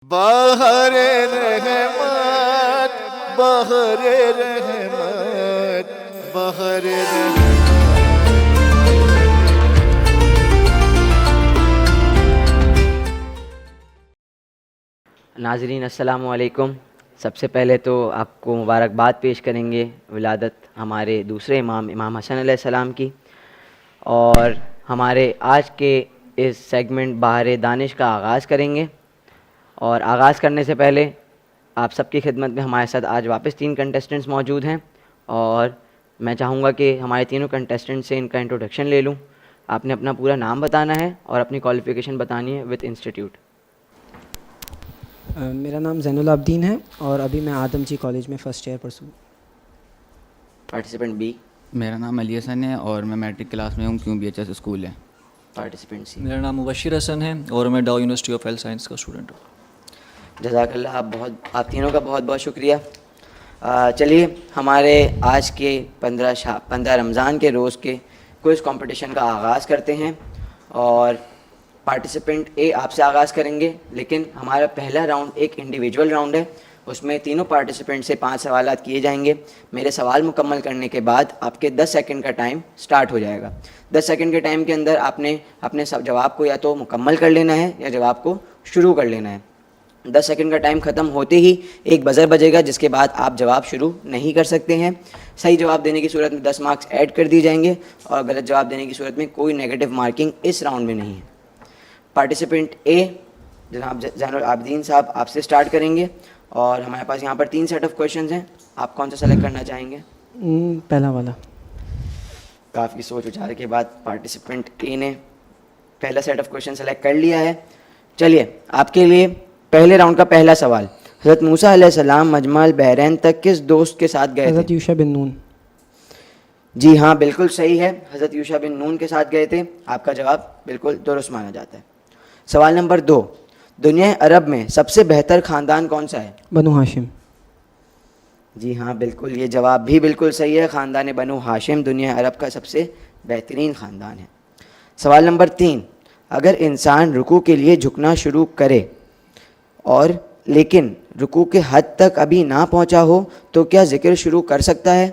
بہر رحمت بہر رحمت بہر رحمت. ناظرین السلام علیکم. سب سے پہلے تو آپ کو مبارکباد پیش کریں گے ولادت ہمارے دوسرے امام حسن علیہ السلام کی. اور ہمارے آج کے اس سیگمنٹ بہار دانش کا آغاز کریں گے. اور آغاز کرنے سے پہلے آپ سب کی خدمت میں ہمارے ساتھ آج واپس 3 کنٹیسٹنٹس موجود ہیں، اور میں چاہوں گا کہ ہمارے تینوں کنٹیسٹنٹ سے ان کا انٹروڈکشن لے لوں. آپ نے اپنا پورا نام بتانا ہے اور اپنی کوالیفیکیشن بتانی ہے وتھ انسٹیٹیوٹ. میرا نام زین العابدین ہے اور ابھی میں آدم جی کالج میں فرسٹ ایئر پرسوں. Participant B. میرا نام علی حسن ہے اور میں میٹرک کلاس میں ہوں. کیوں بی ایچ ایس اسکول ہے. پارٹیسپینٹ سی. میرا نام مبشر حسن ہے اور میں ڈاؤ یونیورسٹی آف ہیلتھ سائنس کا اسٹوڈنٹ ہوں. جزاک اللہ. آپ تینوں کا بہت بہت شکریہ. چلیے ہمارے آج کے 15 رمضان کے روز کے کوئز کمپٹیشن کا آغاز کرتے ہیں. اور پارٹیسپینٹ اے آپ سے آغاز کریں گے، لیکن ہمارا پہلا راؤنڈ ایک انڈیویجول راؤنڈ ہے. اس میں تینوں پارٹیسپینٹ سے 5 سوالات کیے جائیں گے. میرے سوال مکمل کرنے کے بعد آپ کے 10 سیکنڈ کا ٹائم سٹارٹ ہو جائے گا. 10 سیکنڈ کے ٹائم کے اندر آپ نے اپنے جواب کو یا تو مکمل کر لینا ہے یا جواب کو شروع کر لینا ہے. 10 سیکنڈ کا ٹائم ختم ہوتے ہی ایک بزر بجے گا، جس کے بعد آپ جواب شروع نہیں کر سکتے ہیں. صحیح جواب دینے کی صورت میں 10 مارکس ایڈ کر دی جائیں گے، اور غلط جواب دینے کی صورت میں کوئی نیگیٹو مارکنگ اس راؤنڈ میں نہیں ہے. پارٹیسپینٹ اے جناب زین العابدین صاحب آپ سے سٹارٹ کریں گے، اور ہمارے پاس یہاں پر 3 سیٹ آف کویشچنز ہیں. آپ کون سا سلیکٹ کرنا چاہیں گے؟ پہلا والا. کافی سوچ وچار کے بعد پارٹیسپینٹ اے نے پہلا سیٹ آف کویشچن سلیکٹ کر لیا ہے. چلیے آپ کے لیے پہلے راؤنڈ کا پہلا سوال. حضرت موسیٰ علیہ السلام مجمع البحرین تک کس دوست کے ساتھ گئے تھے؟ حضرت یوشع بن نون. جی ہاں بالکل صحیح ہے، حضرت یوشع بن نون کے ساتھ گئے تھے. آپ کا جواب بالکل درست مانا جاتا ہے. سوال نمبر 2. دنیا عرب میں سب سے بہتر خاندان کون سا ہے؟ بنو ہاشم. جی ہاں بالکل، یہ جواب بھی بالکل صحیح ہے. خاندان بنو ہاشم دنیا عرب کا سب سے بہترین خاندان ہے. سوال نمبر 3. اگر انسان رکوع کے لیے جھکنا شروع کرے اور لیکن رکوع کے حد تک ابھی نہ پہنچا ہو تو کیا ذکر شروع کر سکتا ہے؟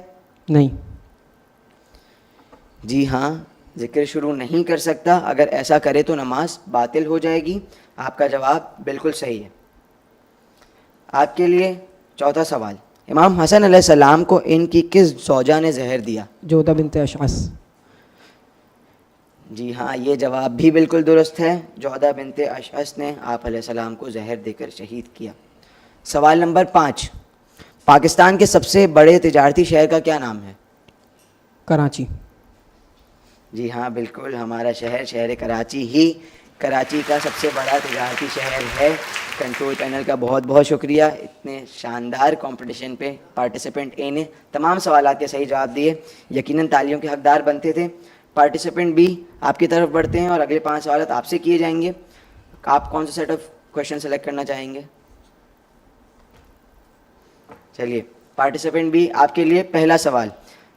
نہیں. جی ہاں ذکر شروع نہیں کر سکتا. اگر ایسا کرے تو نماز باطل ہو جائے گی. آپ کا جواب بالکل صحیح ہے. آپ کے لیے چوتھا سوال. امام حسن علیہ السلام کو ان کی کس زوجہ نے زہر دیا؟ جودہ بنت اشعث. جی ہاں یہ جواب بھی بالکل درست ہے. جودہ بنت اشعث نے آپ علیہ السلام کو زہر دے کر شہید کیا. سوال نمبر 5. پاکستان کے سب سے بڑے تجارتی شہر کا کیا نام ہے؟ کراچی. جی ہاں بالکل، ہمارا شہر کراچی ہی کراچی کا سب سے بڑا تجارتی شہر ہے. کنٹرول پینل کا بہت بہت شکریہ. اتنے شاندار کمپٹیشن پہ پارٹیسپینٹ اے نے تمام سوالات کے صحیح جواب دیے، یقیناً تالیوں کے حقدار بنتے تھے. پارٹیسپینٹ بی آپ کی طرف بڑھتے ہیں اور اگلے 5 سوالات آپ سے کیے جائیں گے. آپ کون سا سیٹ آف کویشچن سلیکٹ کرنا چاہیں گے؟ چلیے پارٹیسپینٹ بی آپ کے لیے پہلا سوال.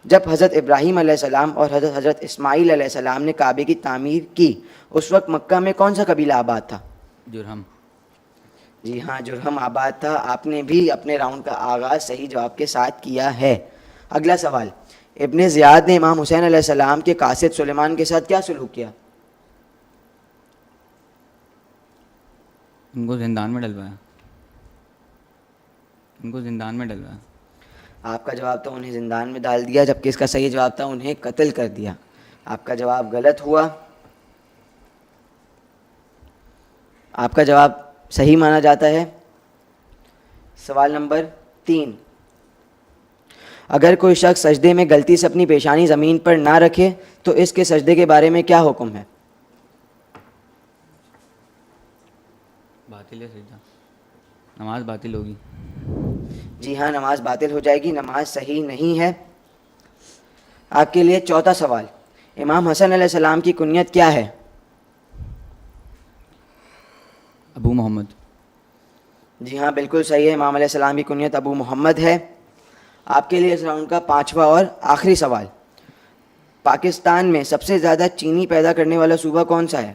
جب حضرت ابراہیم علیہ السلام اور حضرت اسماعیل علیہ السلام نے کعبے کی تعمیر کی، اس وقت مکہ میں کون سا قبیلہ آباد تھا؟ جرہم. جی ہاں جرہم آباد تھا. آپ نے بھی اپنے راؤنڈ کا آغاز صحیح جواب کے ساتھ کیا ہے. اگلا سوال. ابن زیاد نے امام حسین علیہ السلام کے قاصد سلیمان کے ساتھ کیا سلوک کیا؟ ان کو زندان میں ڈلوایا. آپ کا جواب تھا انہیں زندان میں ڈال دیا، جبکہ اس کا صحیح جواب تھا انہیں قتل کر دیا. آپ کا جواب غلط ہوا. آپ کا جواب صحیح مانا جاتا ہے. سوال نمبر 3. اگر کوئی شخص سجدے میں غلطی سے اپنی پیشانی زمین پر نہ رکھے تو اس کے سجدے کے بارے میں کیا حکم ہے؟ باطل ہے سجدہ. نماز باطل ہوگی. جی ہاں نماز باطل ہو جائے گی. نماز صحیح نہیں ہے. آپ کے لیے چوتھا سوال. امام حسن علیہ السلام کی کنیت کیا ہے؟ ابو محمد. جی ہاں بالکل صحیح ہے. امام علیہ السلام کی کنیت ابو محمد ہے. آپ کے لیے اس راؤنڈ کا 5واں اور آخری سوال. پاکستان میں سب سے زیادہ چینی پیدا کرنے والا صوبہ کون سا ہے؟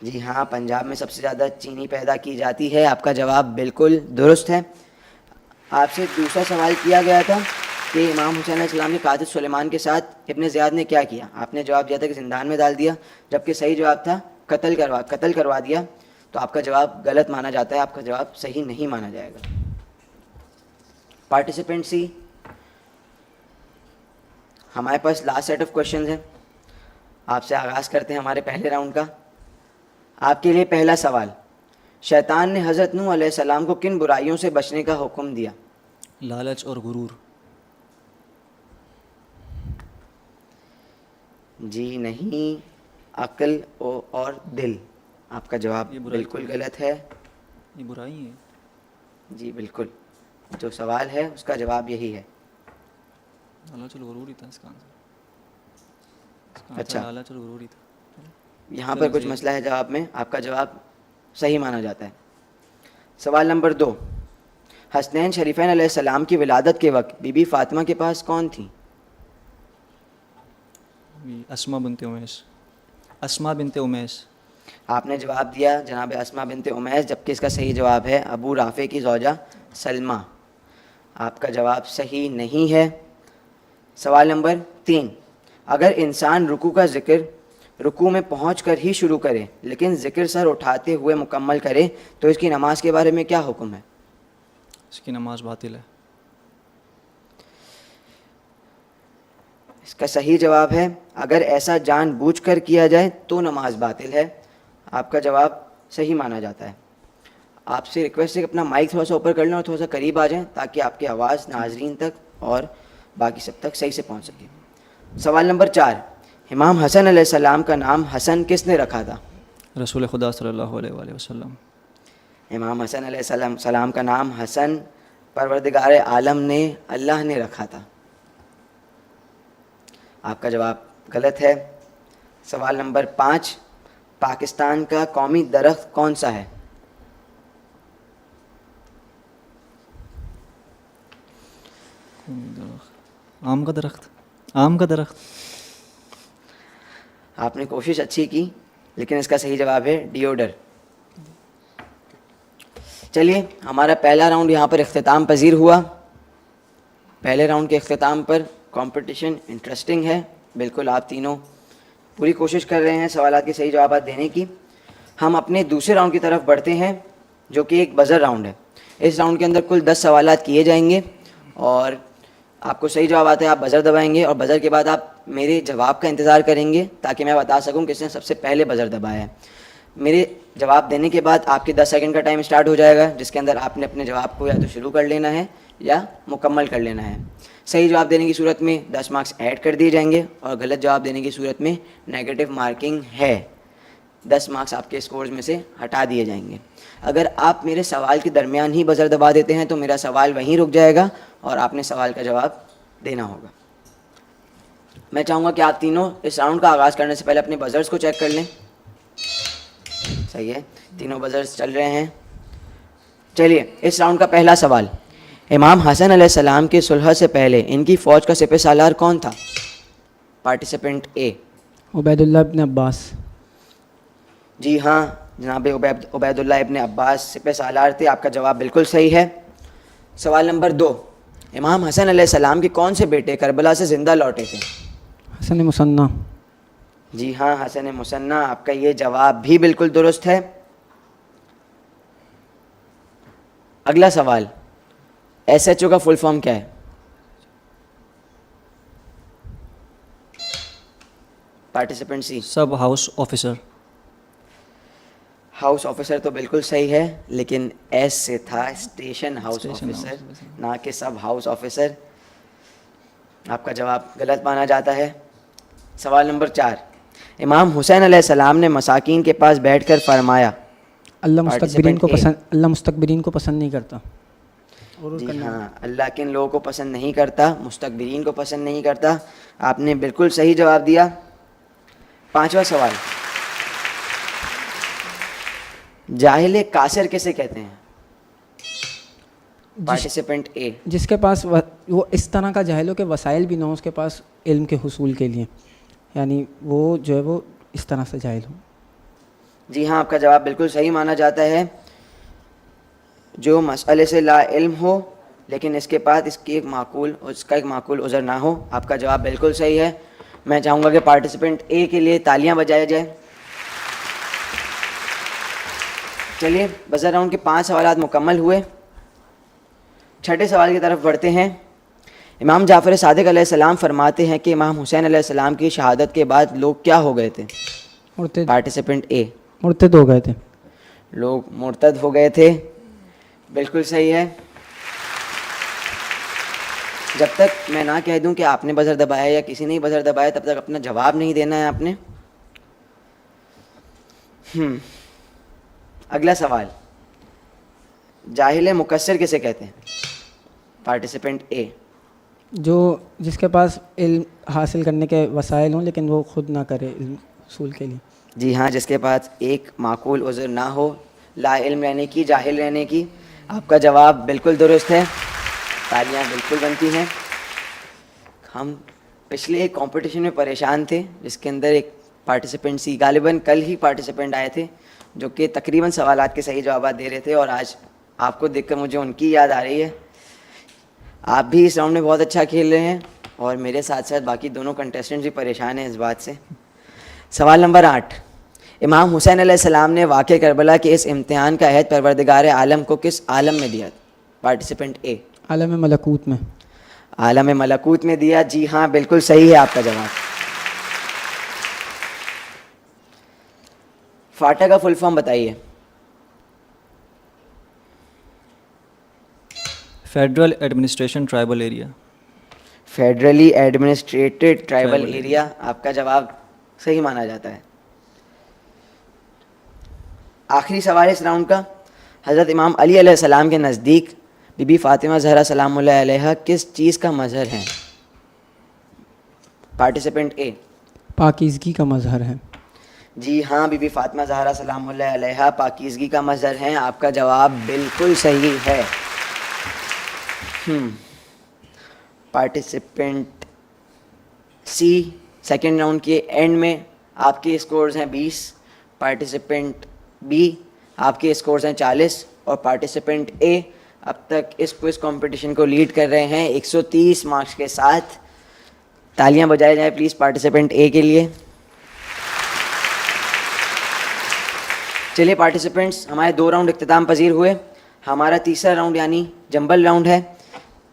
جی ہاں، پنجاب میں سب سے زیادہ چینی پیدا کی جاتی ہے. آپ کا جواب بالکل درست ہے. آپ سے دوسرا سوال کیا گیا تھا کہ امام حسین علیہ السلام نے قاتل سلیمان کے ساتھ ابن زیاد نے کیا کیا. آپ نے جواب دیا تھا کہ زندان میں ڈال دیا، جبکہ صحیح جواب تھا قتل کروا دیا. تو آپ کا جواب غلط مانا جاتا ہے، آپ کا جواب صحیح نہیں مانا جائے گا. پارٹیسپینٹ سی، ہمارے پاس لاسٹ سیٹ آف کوشچنز ہیں. آپ سے آغاز کرتے ہیں ہمارے پہلے راؤنڈ کا. آپ کے لیے پہلا سوال، شیطان نے حضرت نوح علیہ السلام کو کن برائیوں سے بچنے کا حکم دیا؟ لالچ اور غرور. جی نہیں، عقل اور دل. آپ کا جواب یہ برائی بالکل غلط ہے. یہ برائی ہے. جی بالکل، جو سوال ہے اس کا جواب یہی ہے. لالچ اور غرور ہی تھا اس کا آنسر. اچھا، لالچ اور غرور ہی تھا. یہاں پر کچھ مسئلہ ہے جواب میں. آپ کا جواب صحیح مانا جاتا ہے. سوال نمبر 2، حسنین شریفین علیہ السلام کی ولادت کے وقت بی بی فاطمہ کے پاس کون تھی؟ اسما بنت امیس. اسما بنت امیس. آپ نے جواب دیا جناب اسما بنت امیس، جبکہ اس کا صحیح جواب ہے ابو رافع کی زوجہ سلمہ. آپ کا جواب صحیح نہیں ہے. سوال نمبر 3، اگر انسان رکوع کا ذکر رکوع میں پہنچ کر ہی شروع کرے لیکن ذکر سر اٹھاتے ہوئے مکمل کرے تو اس کی نماز کے بارے میں کیا حکم ہے؟ اس کی نماز باطل ہے. اس کا صحیح جواب ہے اگر ایسا جان بوجھ کر کیا جائے تو نماز باطل ہے. آپ کا جواب صحیح مانا جاتا ہے. آپ سے ریکویسٹ ہے کہ اپنا مائک تھوڑا سا اوپر کر لیں اور تھوڑا سا قریب آ جائیں تاکہ آپ کی آواز ناظرین تک اور باقی سب تک صحیح سے پہنچ سکے. سوال نمبر 4، امام حسن علیہ السلام کا نام حسن کس نے رکھا تھا؟ رسول خدا صلی اللہ علیہ وآلہ وسلم. امام حسن علیہ السلام کا نام حسن پروردگار عالم نے اللہ نے رکھا تھا. آپ کا جواب غلط ہے. سوال نمبر 5، پاکستان کا قومی درخت کون سا ہے؟ آم کا درخت. آم کا درخت. آپ نے کوشش اچھی کی لیکن اس کا صحیح جواب ہے ڈیوڈر. چلیے ہمارا پہلا راؤنڈ یہاں پر اختتام پذیر ہوا. پہلے راؤنڈ کے اختتام پر کمپٹیشن انٹرسٹنگ ہے. بالکل آپ تینوں پوری کوشش کر رہے ہیں سوالات کے صحیح جوابات دینے کی. ہم اپنے دوسرے راؤنڈ کی طرف بڑھتے ہیں جو کہ ایک بزر راؤنڈ ہے. اس راؤنڈ کے اندر کل 10 سوالات کیے جائیں گے اور آپ کو صحیح جواب آتا ہے آپ بزر دبائیں گے اور بزر کے بعد آپ میرے جواب کا انتظار کریں گے تاکہ میں بتا سکوں کس نے سب سے پہلے بزر دبایا ہے. میرے جواب دینے کے بعد آپ کے 10 سیکنڈ کا ٹائم اسٹارٹ ہو جائے گا جس کے اندر آپ نے اپنے جواب کو یا تو شروع کر لینا ہے یا مکمل کر لینا ہے. صحیح جواب دینے کی صورت میں 10 مارکس ایڈ کر دیے جائیں گے اور غلط جواب دینے کی صورت میں نیگیٹو مارکنگ ہے. 10 مارکس آپ کے اسکورز میں سے ہٹا دیے جائیں گے. اگر آپ میرے سوال کے درمیان ہی بزر دبا دیتے ہیں تو میرا سوال وہیں رک جائے گا اور آپ نے سوال کا جواب دینا ہوگا. میں چاہوں گا کہ آپ تینوں اس راؤنڈ کا آغاز کرنے سے پہلے اپنے بزرز کو چیک کر لیں. صحیح ہے، تینوں بزرز چل رہے ہیں. چلیے اس راؤنڈ کا پہلا سوال، امام حسن علیہ السلام کی صلح سے پہلے ان کی فوج کا سپہ سالار کون تھا؟ پارٹیسپینٹ اے عبید اللہ ابن عباس. جی ہاں جناب عبید اللہ ابن عباس سپہ سالار تھے. آپ کا جواب بالکل صحیح ہے. سوال نمبر 2، امام حسن علیہ السلام کے کون سے بیٹے کربلا سے زندہ لوٹے تھے؟ حسن مثنیٰ. جی ہاں حسن مثنیٰ. آپ کا یہ جواب بھی بالکل درست ہے. اگلا سوال، ایس ایچ او کا فل فارم کیا ہے؟ پارٹیسپینٹ سی سب ہاؤس آفیسر. ہاؤس آفیسر تو بالکل صحیح ہے لیکن ایس سے تھا اسٹیشن ہاؤس آفیسر نہ کہ سب ہاؤس آفیسر. آپ کا جواب غلط مانا جاتا ہے. سوال نمبر 4، امام حسین علیہ السلام نے مساکین کے پاس بیٹھ کر فرمایا. اللہ مستکبرین کو پسند نہیں کرتا. جی ہاں اللہ کن لوگوں کو پسند نہیں کرتا، مستکبرین کو پسند نہیں کرتا. آپ نے بالکل صحیح جواب دیا. 5واں سوال، جاہل کاسر کسے کہتے ہیں؟ پارٹیسپینٹ اے جس کے پاس وہ اس طرح کا جاہل ہو کہ وسائل بھی نہ ہو اس کے پاس علم کے حصول کے لیے، یعنی وہ جو ہے وہ اس طرح سے جاہل ہو. جی ہاں، آپ کا جواب بالکل صحیح مانا جاتا ہے. جو مسئلے سے لا علم ہو لیکن اس کے بعد اس کا ایک معقول عذر نہ ہو. آپ کا جواب بالکل صحیح ہے. میں چاہوں گا کہ پارٹیسپینٹ اے کے لیے تالیاں بجایا جائے. چلیے بزر راؤنڈ کے 5 سوالات مکمل ہوئے. چھٹے سوال کی طرف بڑھتے ہیں. امام جعفر صادق علیہ السلام فرماتے ہیں کہ امام حسین علیہ السلام کی شہادت کے بعد لوگ کیا ہو گئے تھے؟ مرتد. پارٹیسپینٹ اے. مرتد ہو گئے تھے. لوگ مرتد ہو گئے تھے. بالکل صحیح ہے. جب تک میں نہ کہہ دوں کہ آپ نے بزر دبایا یا کسی نے بزر دبایا تب تک اپنا جواب نہیں دینا ہے آپ نے. اگلا سوال، جاہل مکثر کسے کہتے ہیں؟ پارٹیسپینٹ اے. جس کے پاس علم حاصل کرنے کے وسائل ہوں لیکن وہ خود نہ کرے علم حصول کے لیے. جی ہاں، جس کے پاس ایک معقول عذر نہ ہو، لا علم رہنے کی، جاہل رہنے کی. آپ کا جواب بالکل درست ہے. تالیاں بالکل بنتی ہیں. ہم پچھلے ایک کمپٹیشن میں پریشان تھے جس کے اندر ایک پارٹیسپینٹ سی، غالباً کل ہی پارٹیسپینٹ آئے تھے جو کہ تقریباً سوالات کے صحیح جوابات دے رہے تھے، اور آج آپ کو دیکھ کر مجھے ان کی یاد آ رہی ہے. آپ بھی اس راؤنڈ میں بہت اچھا کھیل رہے ہیں اور میرے ساتھ ساتھ باقی دونوں کنٹیسٹنٹ بھی پریشان ہیں اس بات سے. سوال نمبر 8، امام حسین علیہ السلام نے واقع کربلا کے اس امتحان کا عہد پروردگار عالم کو کس عالم میں دیا؟ پارٹیسپینٹ اے. عالم ملکوت میں. عالم ملکوت میں دیا. جی ہاں، بالکل صحیح ہے آپ کا جواب. فاٹا کا فل فارم بتائیے. Federal administration tribal area. Federally administered tribal area. آپ کا جواب صحیح مانا جاتا ہے. آخری سوال اس راؤنڈ کا، حضرت امام علی علیہ السلام کے نزدیک بی بی فاطمہ زہرا سلام اللہ علیہا کس چیز کا مظہر ہیں؟ پارٹیسپینٹ اے. پاکیزگی کا مظہر ہے. جی ہاں، بی بی فاطمہ زہرا سلام اللہ علیہا پاکیزگی کا مظہر ہیں. آپ کا جواب بالکل صحیح ہے. پارٹیسپینٹ سی، سیکنڈ راؤنڈ کے اینڈ میں آپ کے اسکورز ہیں 20. پارٹیسپینٹ بی، آپ کے اسکورز ہیں 40. اور پارٹیسپینٹ اے اب تک اس کوئز کمپٹیشن کو لیڈ کر رہے ہیں 130 مارکس کے ساتھ. تالیاں بجائے جائیں پلیز پارٹیسپینٹ اے کے لیے. چلیے پارٹیسپینٹس، ہمارے 2 راؤنڈ اختتام پذیر ہوئے. ہمارا تیسرا راؤنڈ یعنی جنبل راؤنڈ ہے،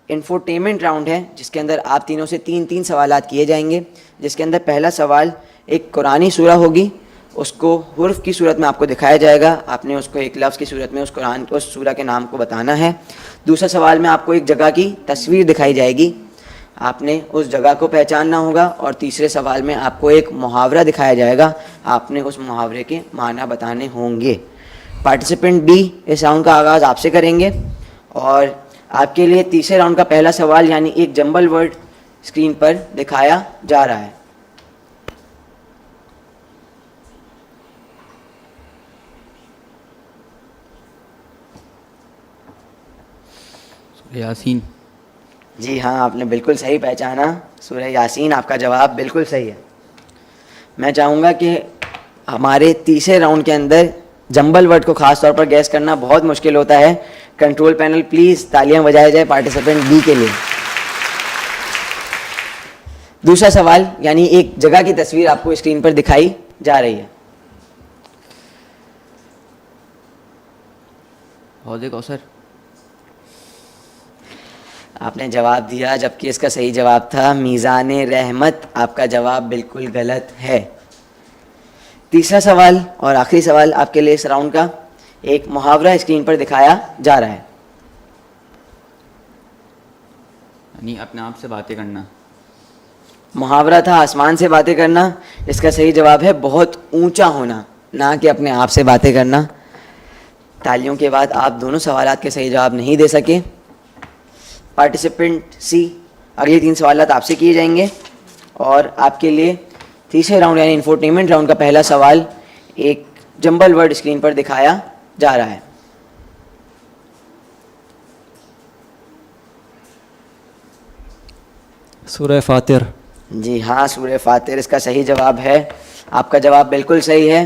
انفوٹینمنٹ راؤنڈ ہے، جس کے اندر آپ تینوں سے 3 سوالات کیے جائیں گے. جس کے اندر پہلا سوال ایک قرآنی سورہ ہوگی، اس کو حرف کی صورت میں آپ کو دکھایا جائے گا. آپ نے اس کو ایک لفظ کی صورت میں اس سورہ کے نام کو بتانا ہے. دوسرا سوال میں آپ کو ایک جگہ کی تصویر دکھائی جائے گی، آپ نے اس جگہ کو پہچاننا ہوگا. اور تیسرے سوال میں آپ کو ایک محاورہ دکھایا جائے گا، آپ نے اس محاورے کے معنی بتانے ہوں گے. پارٹیسپینٹ بی اس راؤنڈ کا آغاز آپ سے کریں گے، اور آپ کے لیے تیسرے راؤنڈ کا پہلا سوال یعنی ایک جمبل ورڈ اسکرین پر دکھایا جا رہا ہے. یاسین. جی ہاں، آپ نے بالکل صحیح پہچانا، سورہ یاسین. آپ کا جواب بالکل صحیح ہے. میں چاہوں گا کہ ہمارے تیسرے راؤنڈ کے اندر جمبل ورڈ کو خاص طور پر گیس کرنا بہت مشکل ہوتا ہے. کنٹرول پینل پلیز تالیاں بجائے جائے پارٹیسپینٹ بی کے لیے. دوسرا سوال یعنی ایک جگہ کی تصویر آپ کو اسکرین پر دکھائی جا رہی ہے. حوض کوثر. آپ نے جواب دیا جبکہ اس کا صحیح جواب تھا میزان رحمت. آپ کا جواب بالکل غلط ہے. تیسرا سوال اور آخری سوال آپ کے لیے اس راؤنڈ کا، ایک محاورہ اسکرین پر دکھایا جا رہا ہے. یعنی اپنے آپ سے باتیں کرنا. محاورہ تھا آسمان سے باتیں کرنا. اس کا صحیح جواب ہے بہت اونچا ہونا، نہ کہ اپنے آپ سے باتیں کرنا. تالیوں کے بعد آپ دونوں سوالات کے صحیح جواب نہیں دے سکے. پارٹیسپینٹ سی، اگلے 3 سوالات آپ سے کیے جائیں گے، اور آپ کے لیے تیسرے راؤنڈ یعنی انفوٹینمنٹ راؤنڈ کا پہلا سوال ایک جمبل ورڈ اسکرین پر دکھایا جا رہا ہے. سورہ فاتر. جی ہاں، سورہ فاتر اس کا صحیح جواب ہے. آپ کا جواب بالکل صحیح ہے.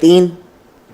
3,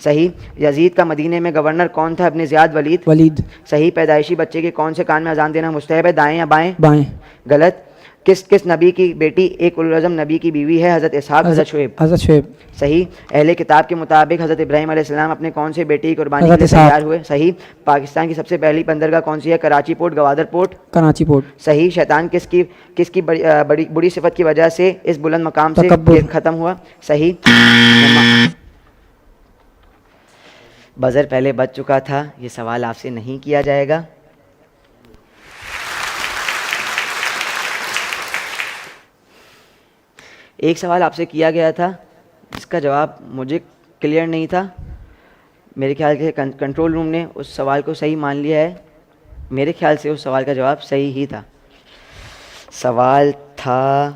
صحیح. یزید کا مدینے میں گورنر کون تھا؟ ابن زیاد ولید. ولید. صحیح. پیدائشی بچے کے کون سے کان میں اذان دینا مستحب ہے؟ دائیں یا بائیں؟ بائیں. غلط. کس نبی کی بیٹی ایک اولوالعزم نبی کی بیوی ہے؟ حضرت اسحاق. حضرت شعیب. حضرت شعیب. صحیح. اہل کتاب کے مطابق حضرت ابراہیم علیہ السلام اپنے کون سے بیٹی کی قربانی کے حضرت لیے اسحاق. تیار ہوئے؟ صحیح. پاکستان کی سب سے پہلی بندرگاہ کون سی ہے؟ Karachi port, Gwadar port. Karachi port. صحیح. شیطان کس کی بری صفت کی وجہ سے اس بلند مقام سے تکبر. ختم ہوا؟ صحیح. بزر پہلے بچ چکا تھا، یہ سوال آپ سے نہیں کیا جائے گا. ایک سوال آپ سے کیا گیا تھا جس کا جواب مجھے کلیئر نہیں تھا. میرے خیال سے کنٹرول روم نے اس سوال کو صحیح مان لیا ہے. میرے خیال سے اس سوال کا جواب صحیح ہی تھا. سوال تھا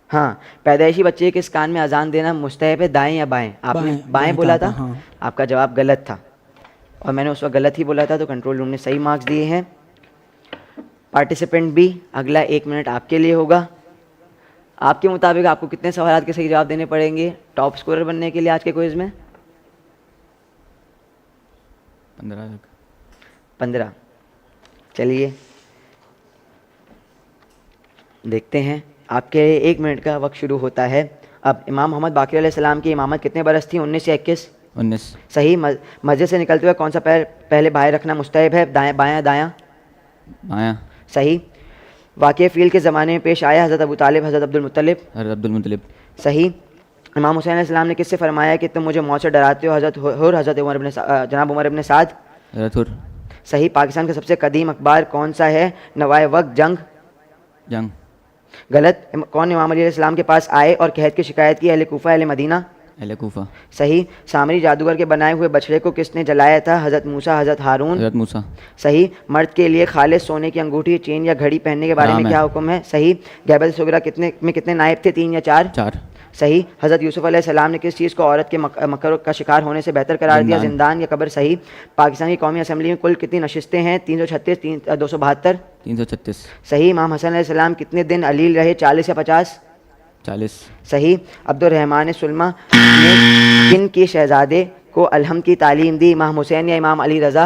ہاں، پیدائشی بچے کے اس کان میں اذان دینا مستحب ہے دائیں یا بائیں؟ آپ نے بائیں بولا تھا. آپ کا جواب غلط تھا اور میں نے اس وقت غلط ہی بولا تھا، تو کنٹرول روم نے صحیح مارکس دیے ہیں. پارٹیسپینٹ بھی اگلا 1 منٹ آپ کے لیے ہوگا. آپ کے مطابق آپ کو کتنے سوالات کے صحیح جواب دینے پڑیں گے ٹاپ اسکورر بننے کے لیے آج کے کوئز میں؟ 15. چلیے دیکھتے ہیں. آپ کے 1 منٹ کا وقت شروع ہوتا ہے اب. امام محمد باقر علیہ السلام کی امامت کتنے برس تھی؟ 19 یا 21؟ 19. صحیح. مسجد سے نکلتے ہوئے کون سا پیر پہلے باہر رکھنا مستحب ہے؟ دائیں بائیں دایاں؟ بایاں. صحیح. واقعہ فیل کے زمانے میں پیش آیا؟ حضرت ابو طالب، حضرت عبد المطلب. حضرت عبد المطلب. صحیح. امام حسین علیہ السلام نے کس سے فرمایا کہ تم مجھے موت سے ڈراتے ہو؟ حضرت حر، حضرت جناب عمر ابن سعد. حضرت حر. صحیح. پاکستان کا سب سے قدیم اخبار کون سا ہے؟ نوائے وقت، جنگ. جنگ. غلط. کون امام علی علیہ السلام کے پاس آئے اور قحط کی شکایت کی؟ اہل کوفہ، اہل مدینہ. اہل کوفہ. صحیح. سامری جادوگر کے بنائے ہوئے بچڑے کو کس نے جلایا تھا؟ حضرت موسیٰ، حضرت ہارون. حضرت موسیٰ. صحیح. مرد کے لیے خالص سونے کی انگوٹھی، چین یا گھڑی پہننے کے بارے میں کیا حکم ہے؟ صحیح. غیبت صغریٰ کتنے نائب تھے؟ 3 یا 4؟ 4. صحیح. حضرت یوسف علیہ السلام نے کس چیز کو عورت کے مکر کا شکار ہونے سے بہتر قرار دیا؟ زندان یا قبر. صحیح. پاکستان کی قومی اسمبلی میں کل کتنی نشستیں ہیں؟ 336، 272. 336. صحیح. امام حسن علیہ السلام کتنے دن علیل رہے؟ 40 یا 50؟ 40. صحیح. عبد الرحمن سلمہ نے کن کے شہزادے کو الحمد کی تعلیم دی؟ امام حسین یا امام علی رضا؟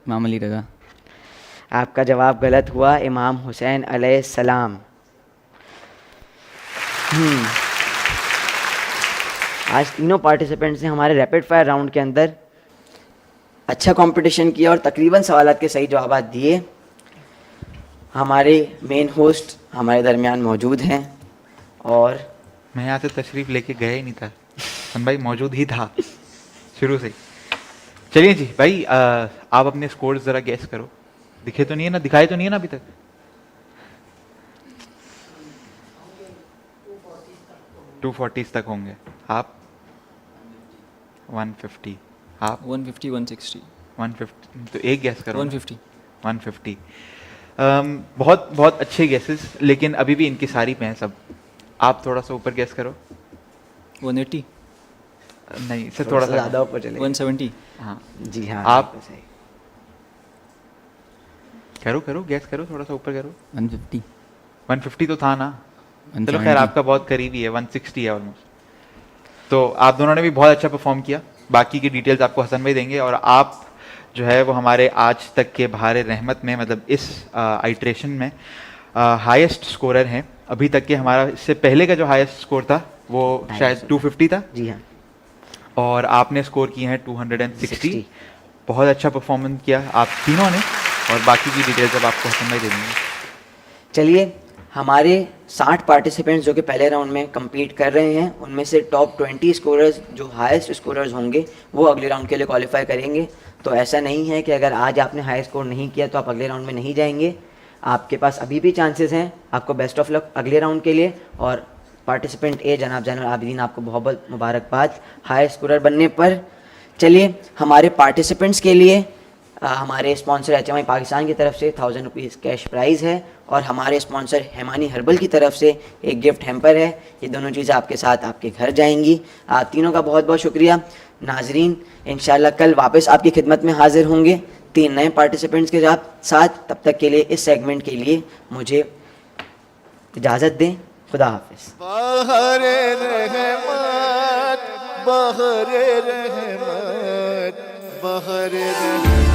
امام علی رضا. آپ کا جواب غلط ہوا، امام حسین علیہ السلام. آج تینوں پارٹیسپینٹس نے ہمارے ریپڈ فائر راؤنڈ کے اندر اچھا کمپٹیشن کیا اور تقریباً سوالات کے صحیح جوابات دیے. ہمارے مین ہوسٹ ہمارے درمیان موجود ہیں اور میں یہاں سے تشریف لے کے گیا ہی نہیں تھا، حسن بھائی موجود ہی تھا شروع سے. چلیے جی بھائی، آپ اپنے اسکورز ذرا گیس کرو. دکھے تو نہیں ہے نا؟ دکھائے تو نہیں ہے نا ابھی تک؟ ٹو 240 تک ہوں گے. آپ 150. آپ 150 160 150. تو ایک گیس کرو. 150. 150. بہت بہت اچھے گیسز، لیکن ابھی بھی ان کی ساری پہ ہیں سب. آپ تھوڑا سا اوپر گیس کرو. 180. نہیں، اس سے تھوڑا سا زیادہ اوپر چلے. 170. ہاں جی ہاں. آپ کرو گیس کرو، تھوڑا سا اوپر کرو. 150. 150 تو تھا نا. 170. چلو خیر، آپ کا بہت قریبی ہے، 160 ہے آلموسٹ. تو آپ دونوں نے بھی بہت اچھا پرفارم کیا. باقی کی ڈیٹیلز آپ کو حسن بھائی دیں گے. اور آپ جو ہے وہ ہمارے آج تک کے بہار رحمت میں، مطلب اس آئٹریشن میں ہائیسٹ اسکورر ہیں. ابھی تک کے ہمارا اس سے پہلے کا جو ہائیسٹ اسکور تھا وہ شاید 250 تھا. جی ہاں. اور آپ نے اسکور کیے ہیں 260. بہت اچھا پرفارمنس کیا آپ تینوں نے. اور باقی کی ڈیٹیلز اب آپ کو حسن بھائی دے دیں گے. چلیے، ہمارے 60 پارٹیسپینٹس جو کہ پہلے راؤنڈ میں کمپیٹ کر رہے ہیں، ان میں سے ٹاپ 20 اسکوررز جو ہائیسٹ اسکوررز ہوں گے وہ اگلے راؤنڈ کے لیے کوالیفائی کریں گے. تو ایسا نہیں ہے کہ اگر آج آپ نے ہائی اسکور نہیں کیا تو آپ اگلے راؤنڈ میں نہیں جائیں گے. آپ کے پاس ابھی بھی چانسز ہیں. آپ کو بیسٹ آف لک اگلے راؤنڈ کے لیے. اور پارٹیسپینٹ اے جناب زین العابدین، آپ کو بہت بہت مبارکباد ہائی اسکورر بننے پر. چلیے، ہمارے پارٹیسپینٹس کے لیے ہمارے اسپانسر ایچ ایم آئی پاکستان کی طرف سے 1000 روپیز کیش پرائز ہے اور ہمارے اسپانسر ہیمانی ہربل کی طرف سے ایک گفٹ ہیمپر ہے. یہ دونوں چیزیں آپ کے ساتھ آپ کے گھر جائیں گی. آپ تینوں کا بہت بہت شکریہ. ناظرین، انشاءاللہ کل واپس آپ کی خدمت میں حاضر ہوں گے 3 نئے پارٹیسپینٹس کے ساتھ. تب تک کے لیے اس سیگمنٹ کے لیے مجھے اجازت دیں. خدا حافظ. بہر رحمت بہر رحمت بہر رحمت